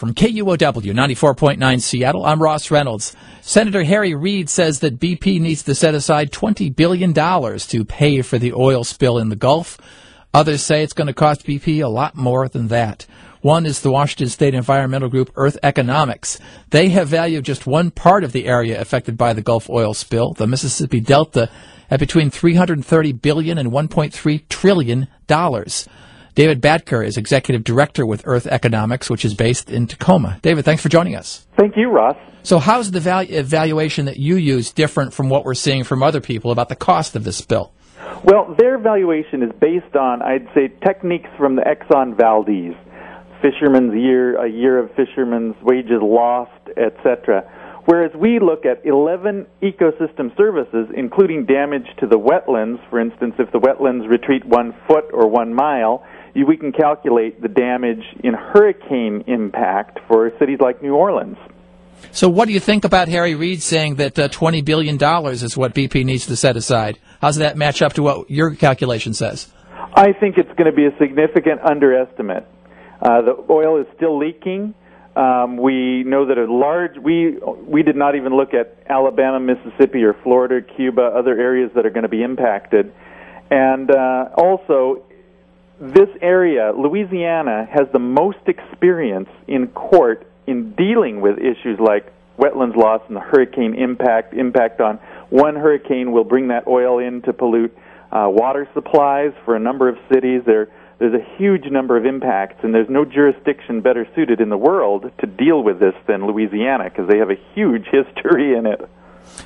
From KUOW 94.9 Seattle, I'm Ross Reynolds. Senator Harry Reid says that BP needs to set aside $20 billion to pay for the oil spill in the Gulf. Others say it's going to cost BP a lot more than that. One is the Washington State environmental group Earth Economics. They have valued just one part of the area affected by the Gulf oil spill, the Mississippi Delta, at between $330 billion and $1.3 trillion. David Batker is executive director with Earth Economics, which is based in Tacoma. David, thanks for joining us. Thank you, Ross. So how's the evaluation that you use different from what we're seeing from other people about the cost of this spill? Well, their valuation is based on, I'd say, techniques from the Exxon Valdez, fisherman's year, a year of fishermen's wages lost, etc. Whereas we look at 11 ecosystem services, including damage to the wetlands. For instance, if the wetlands retreat 1 foot or 1 mile, we can calculate the damage in hurricane impact for cities like New Orleans. So what do you think about Harry Reid saying that $20 billion is what BP needs to set aside? How does that match up to what your calculation says? I think it's going to be a significant underestimate. The oil is still leaking. We know that we did not even look at Alabama, Mississippi, or Florida, Cuba, other areas that are going to be impacted. And also, this area, Louisiana, has the most experience in court in dealing with issues like wetlands loss and the hurricane impact on one hurricane will bring that oil in to pollute water supplies for a number of cities. There's a huge number of impacts, and there's no jurisdiction better suited in the world to deal with this than Louisiana because they have a huge history in it.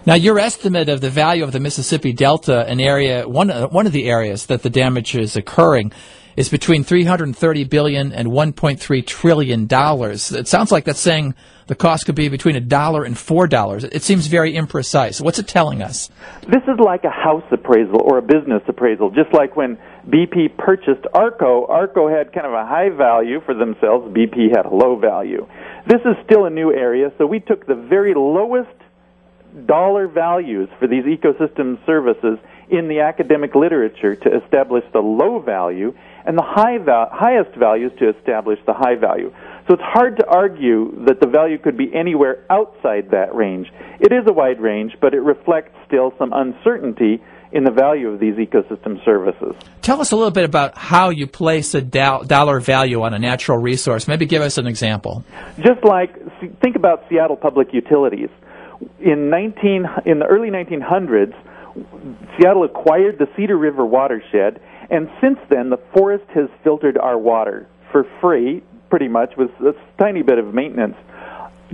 Now, your estimate of the value of the Mississippi Delta, an area, one of the areas that the damage is occurring, is between $330 billion and $1.3 trillion. It sounds like that's saying the cost could be between $1 and $4. It seems very imprecise. What's it telling us? This is like a house appraisal or a business appraisal, just like when BP purchased Arco. Arco had kind of a high value for themselves. BP had a low value. This is still a new area, so we took the very lowest dollar values for these ecosystem services in the academic literature to establish the low value and the highest values to establish the high value. So it's hard to argue that the value could be anywhere outside that range. It is a wide range, but it reflects still some uncertainty in the value of these ecosystem services. Tell us a little bit about how you place a dollar value on a natural resource. Maybe give us an example. Just like, think about Seattle Public Utilities. In the early 1900s, Seattle acquired the Cedar River watershed, and since then the forest has filtered our water for free, pretty much, with a tiny bit of maintenance.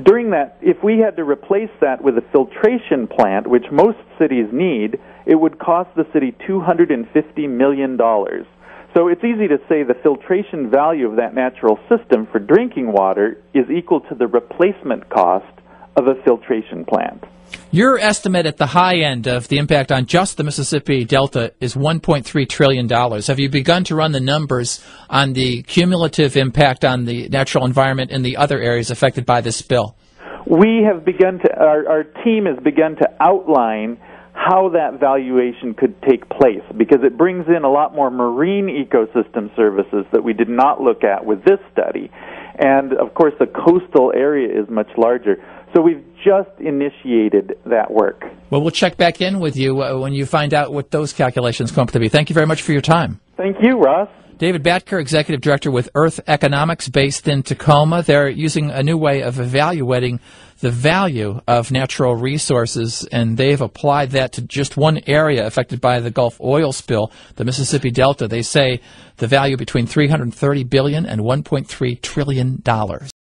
During that, if we had to replace that with a filtration plant, which most cities need, it would cost the city $250 million. So it's easy to say the filtration value of that natural system for drinking water is equal to the replacement cost of a filtration plant. Your estimate at the high end of the impact on just the Mississippi Delta is $1.3 trillion. Have you begun to run the numbers on the cumulative impact on the natural environment in the other areas affected by this spill? We have begun to, our team has begun to outline how that valuation could take place, because it brings in a lot more marine ecosystem services that we did not look at with this study. And, of course, the coastal area is much larger. So we've just initiated that work. Well, we'll check back in with you when you find out what those calculations come up to be. Thank you very much for your time. Thank you, Ross. David Batker, Executive Director with Earth Economics, based in Tacoma. They're using a new way of evaluating the value of natural resources, and they've applied that to just one area affected by the Gulf oil spill, the Mississippi Delta. They say the value between $330 billion and $1.3 trillion.